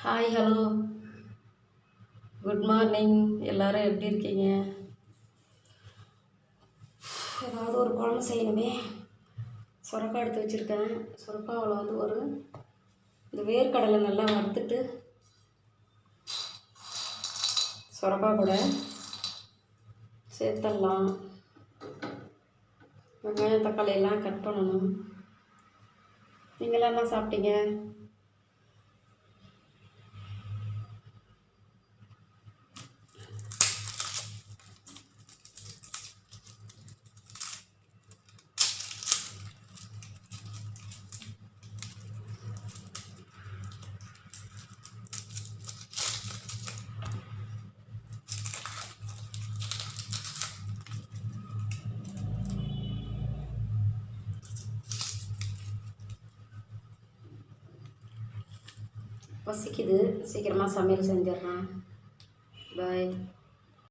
Hi hello good morning. எல்லோரும் எப்படி இருக்கீங்க? ஏதாவது ஒரு குழம்பு செய்யணுமே. சுரக்காய் எடுத்து வச்சுருக்கேன். சுரக்காவில் இந்த வேர்க்கடலை நல்லா வறுத்துட்டு சுரக்காய் கூட சேர்த்துடலாம். வெங்காயம் தக்காளி எல்லாம் கட் பண்ணணும். நீங்களாம் என்ன சாப்பிட்டீங்க? பசிக்குது, சீக்கிரமாக சமையல் செஞ்சிடறேன். பாய்.